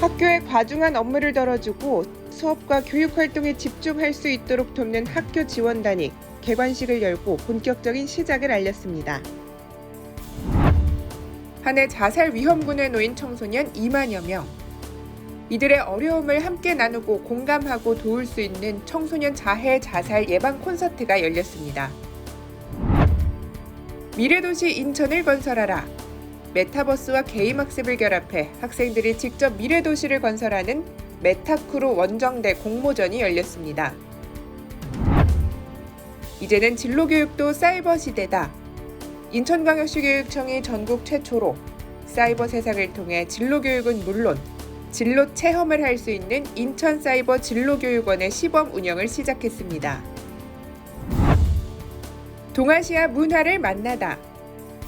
학교에 과중한 업무를 덜어주고 수업과 교육 활동에 집중할 수 있도록 돕는 학교 지원단이 개관식을 열고 본격적인 시작을 알렸습니다. 한 해 자살 위험군에 놓인 청소년 2만여 명. 이들의 어려움을 함께 나누고 공감하고 도울 수 있는 청소년 자해 자살 예방 콘서트가 열렸습니다. 미래도시 인천을 건설하라. 메타버스와 게임학습을 결합해 학생들이 직접 미래도시를 건설하는 메타크루 원정대 공모전이 열렸습니다. 이제는 진로교육도 사이버 시대다. 인천광역시 교육청이 전국 최초로 사이버 세상을 통해 진로교육은 물론 진로 체험을 할 수 있는 인천사이버 진로교육원의 시범 운영을 시작했습니다. 동아시아 문화를 만나다.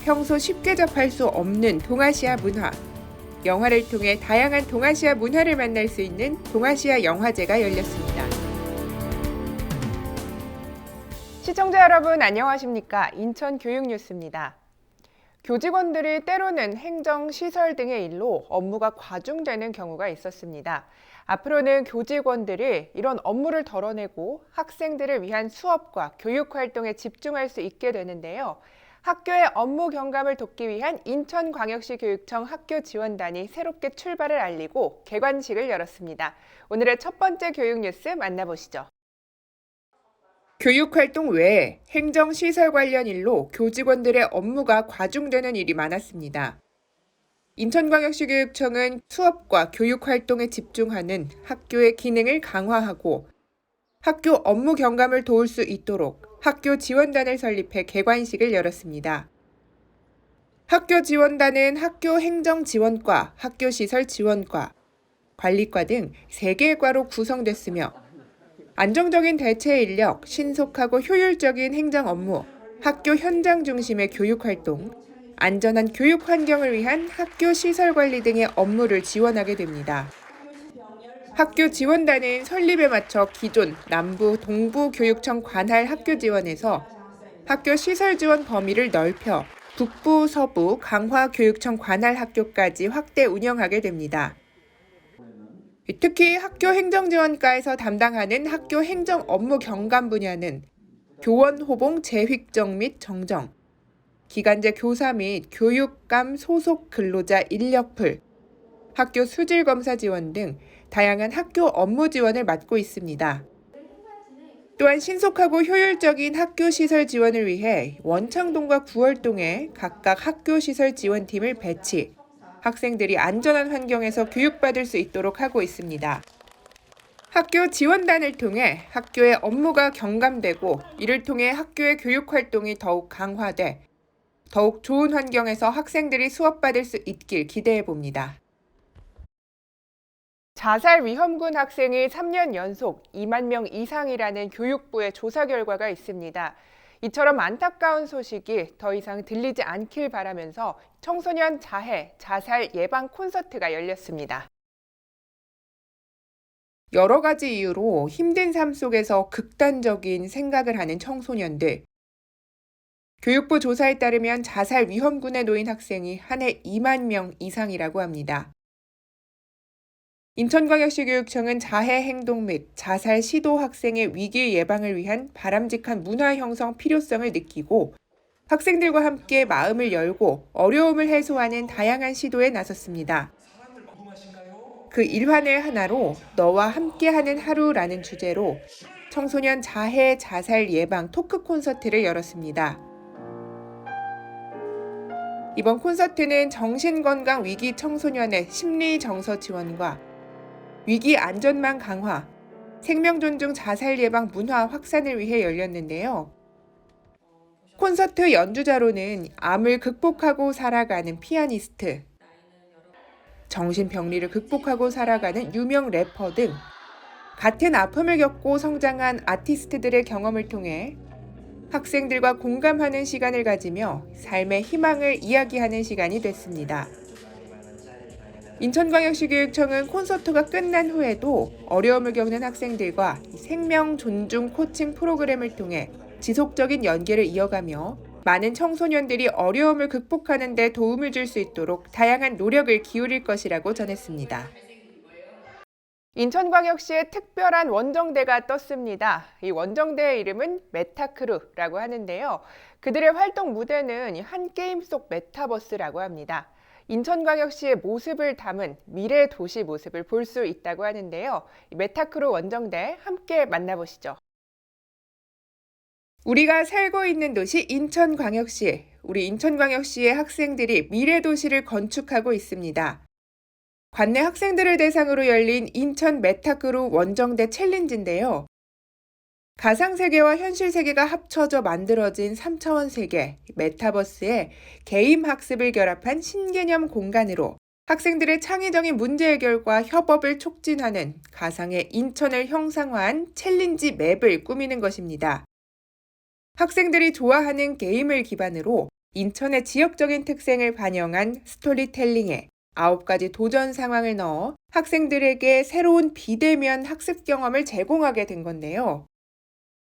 평소 쉽게 접할 수 없는 동아시아 문화. 영화를 통해 다양한 동아시아 문화를 만날 수 있는 동아시아 영화제가 열렸습니다. 시청자 여러분 안녕하십니까? 인천교육뉴스입니다. 교직원들이 때로는 행정, 시설 등의 일로 업무가 과중되는 경우가 있었습니다. 앞으로는 교직원들이 이런 업무를 덜어내고 학생들을 위한 수업과 교육 활동에 집중할 수 있게 되는데요. 학교의 업무 경감을 돕기 위한 인천광역시 교육청 학교 지원단이 새롭게 출발을 알리고 개관식을 열었습니다. 오늘의 첫 번째 교육 뉴스 만나보시죠. 교육활동 외에 행정시설 관련 일로 교직원들의 업무가 과중되는 일이 많았습니다. 인천광역시 교육청은 수업과 교육활동에 집중하는 학교의 기능을 강화하고 학교 업무 경감을 도울 수 있도록 학교 지원단을 설립해 개관식을 열었습니다. 학교 지원단은 학교 행정지원과, 학교시설지원과, 관리과 등 3개의 과로 구성됐으며 안정적인 대체 인력, 신속하고 효율적인 행정 업무, 학교 현장 중심의 교육 활동, 안전한 교육 환경을 위한 학교 시설 관리 등의 업무를 지원하게 됩니다. 학교 지원단은 설립에 맞춰 기존 남부, 동부 교육청 관할 학교 지원에서 학교 시설 지원 범위를 넓혀 북부, 서부, 강화 교육청 관할 학교까지 확대 운영하게 됩니다. 특히 학교 행정지원과에서 담당하는 학교 행정 업무 경감 분야는 교원 호봉 재획정 및 정정, 기간제 교사 및 교육감 소속 근로자 인력풀, 학교 수질검사 지원 등 다양한 학교 업무 지원을 맡고 있습니다. 또한 신속하고 효율적인 학교 시설 지원을 위해 원창동과 구월동에 각각 학교 시설 지원팀을 배치, 학생들이 안전한 환경에서 교육받을 수 있도록 하고 있습니다. 학교 지원단을 통해 학교의 업무가 경감되고 이를 통해 학교의 교육 활동이 더욱 강화돼 더욱 좋은 환경에서 학생들이 수업받을 수 있길 기대해 봅니다. 자살 위험군 학생이 3년 연속 2만 명 이상이라는 교육부의 조사 결과가 있습니다. 이처럼 안타까운 소식이 더 이상 들리지 않길 바라면서 청소년 자해, 자살 예방 콘서트가 열렸습니다. 여러 가지 이유로 힘든 삶 속에서 극단적인 생각을 하는 청소년들. 교육부 조사에 따르면 자살 위험군에 놓인 학생이 한 해 2만 명 이상이라고 합니다. 인천광역시 교육청은 자해 행동 및 자살 시도 학생의 위기 예방을 위한 바람직한 문화 형성 필요성을 느끼고 학생들과 함께 마음을 열고 어려움을 해소하는 다양한 시도에 나섰습니다. 그 일환의 하나로 너와 함께하는 하루라는 주제로 청소년 자해 자살 예방 토크 콘서트를 열었습니다. 이번 콘서트는 정신건강 위기 청소년의 심리 정서 지원과 위기 안전망 강화, 생명 존중 자살 예방 문화 확산을 위해 열렸는데요. 콘서트 연주자로는 암을 극복하고 살아가는 피아니스트, 정신병리를 극복하고 살아가는 유명 래퍼 등 같은 아픔을 겪고 성장한 아티스트들의 경험을 통해 학생들과 공감하는 시간을 가지며 삶의 희망을 이야기하는 시간이 됐습니다. 인천광역시 교육청은 콘서트가 끝난 후에도 어려움을 겪는 학생들과 생명 존중 코칭 프로그램을 통해 지속적인 연계를 이어가며 많은 청소년들이 어려움을 극복하는 데 도움을 줄 수 있도록 다양한 노력을 기울일 것이라고 전했습니다. 인천광역시에 특별한 원정대가 떴습니다. 이 원정대의 이름은 메타크루라고 하는데요. 그들의 활동 무대는 한 게임 속 메타버스라고 합니다. 인천광역시의 모습을 담은 미래 도시 모습을 볼 수 있다고 하는데요. 메타크루 원정대 함께 만나보시죠. 우리가 살고 있는 도시 인천광역시. 우리 인천광역시의 학생들이 미래 도시를 건축하고 있습니다. 관내 학생들을 대상으로 열린 인천 메타크루 원정대 챌린지인데요. 가상세계와 현실세계가 합쳐져 만들어진 3차원 세계, 메타버스에 게임 학습을 결합한 신개념 공간으로 학생들의 창의적인 문제 해결과 협업을 촉진하는 가상의 인천을 형상화한 챌린지 맵을 꾸미는 것입니다. 학생들이 좋아하는 게임을 기반으로 인천의 지역적인 특색을 반영한 스토리텔링에 9가지 도전 상황을 넣어 학생들에게 새로운 비대면 학습 경험을 제공하게 된 건데요.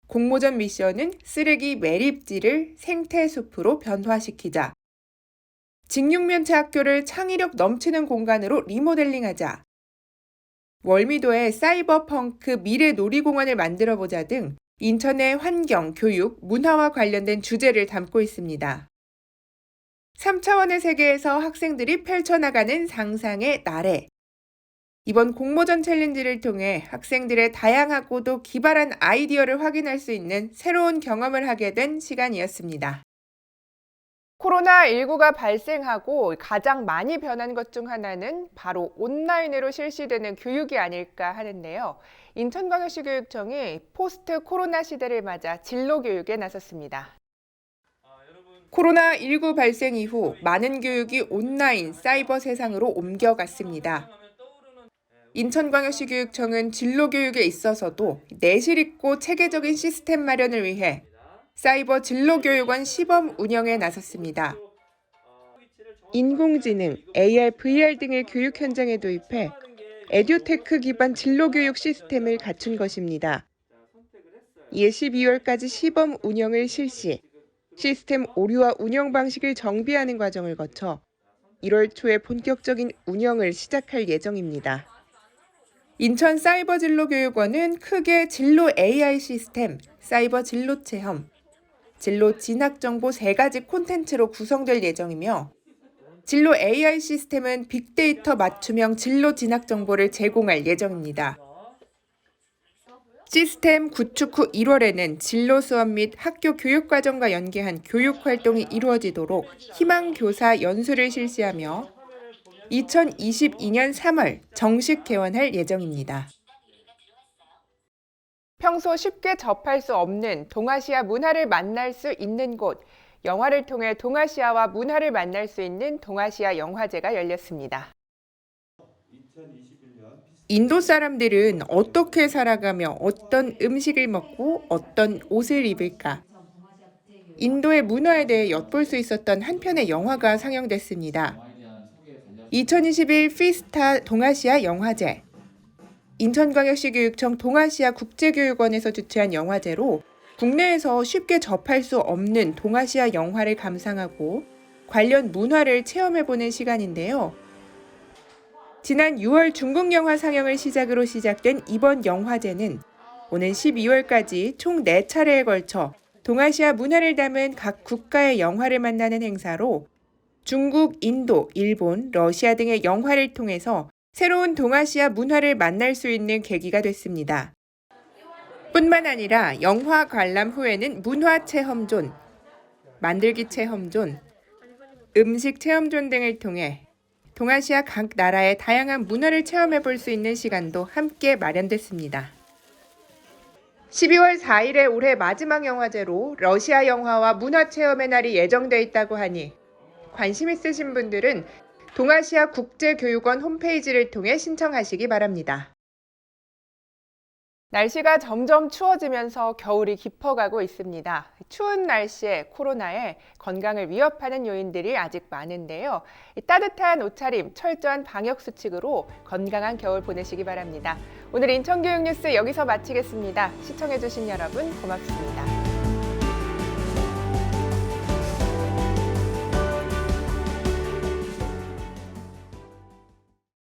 공모전 미션은 쓰레기 매립지를 생태숲으로 변화시키자, 직육면체 학교를 창의력 넘치는 공간으로 리모델링하자, 월미도에 사이버펑크 미래 놀이공원을 만들어보자 등 인천의 환경, 교육, 문화와 관련된 주제를 담고 있습니다. 3차원의 세계에서 학생들이 펼쳐나가는 상상의 나래. 이번 공모전 챌린지를 통해 학생들의 다양하고도 기발한 아이디어를 확인할 수 있는 새로운 경험을 하게 된 시간이었습니다. 코로나19가 발생하고 가장 많이 변한 것 중 하나는 바로 온라인으로 실시되는 교육이 아닐까 하는데요. 인천광역시 교육청이 포스트 코로나 시대를 맞아 진로 교육에 나섰습니다. 코로나19 발생 이후 많은 교육이 온라인, 사이버 세상으로 옮겨갔습니다. 인천광역시 교육청은 진로 교육에 있어서도 내실 있고 체계적인 시스템 마련을 위해 사이버 진로교육원 시범 운영에 나섰습니다. 인공지능, AR, VR 등을 교육 현장에 도입해 에듀테크 기반 진로교육 시스템을 갖춘 것입니다. 이에 12월까지 시범 운영을 실시, 시스템 오류와 운영 방식을 정비하는 과정을 거쳐 1월 초에 본격적인 운영을 시작할 예정입니다. 인천 사이버 진로교육원은 크게 진로 AI 시스템, 사이버 진로 체험, 진로 진학 정보 3가지 콘텐츠로 구성될 예정이며 진로 AI 시스템은 빅데이터 맞춤형 진로 진학 정보를 제공할 예정입니다. 시스템 구축 후 1월에는 진로 수업 및 학교 교육과정과 연계한 교육 활동이 이루어지도록 희망교사 연수를 실시하며 2022년 3월 정식 개원할 예정입니다. 평소 쉽게 접할 수 없는 동아시아 문화를 만날 수 있는 곳, 영화를 통해 동아시아와 문화를 만날 수 있는 동아시아 영화제가 열렸습니다. 인도 사람들은 어떻게 살아가며 어떤 음식을 먹고 어떤 옷을 입을까? 인도의 문화에 대해 엿볼 수 있었던 한 편의 영화가 상영됐습니다. 2021 피스타 동아시아 영화제. 인천광역시 교육청 동아시아 국제교육원에서 주최한 영화제로 국내에서 쉽게 접할 수 없는 동아시아 영화를 감상하고 관련 문화를 체험해보는 시간인데요. 지난 6월 중국 영화 상영을 시작으로 시작된 이번 영화제는 오는 12월까지 총 4차례에 걸쳐 동아시아 문화를 담은 각 국가의 영화를 만나는 행사로 중국, 인도, 일본, 러시아 등의 영화를 통해서 새로운 동아시아 문화를 만날 수 있는 계기가 됐습니다. 뿐만 아니라 영화 관람 후에는 문화 체험존, 만들기 체험존, 음식 체험존 등을 통해 동아시아 각 나라의 다양한 문화를 체험해 볼 수 있는 시간도 함께 마련됐습니다. 12월 4일에 올해 마지막 영화제로 러시아 영화와 문화 체험의 날이 예정돼 있다고 하니 관심 있으신 분들은 동아시아 국제교육원 홈페이지를 통해 신청하시기 바랍니다. 날씨가 점점 추워지면서 겨울이 깊어가고 있습니다. 추운 날씨에 코로나에 건강을 위협하는 요인들이 아직 많은데요. 따뜻한 옷차림, 철저한 방역 수칙으로 건강한 겨울 보내시기 바랍니다. 오늘 인천교육뉴스 여기서 마치겠습니다. 시청해주신 여러분 고맙습니다.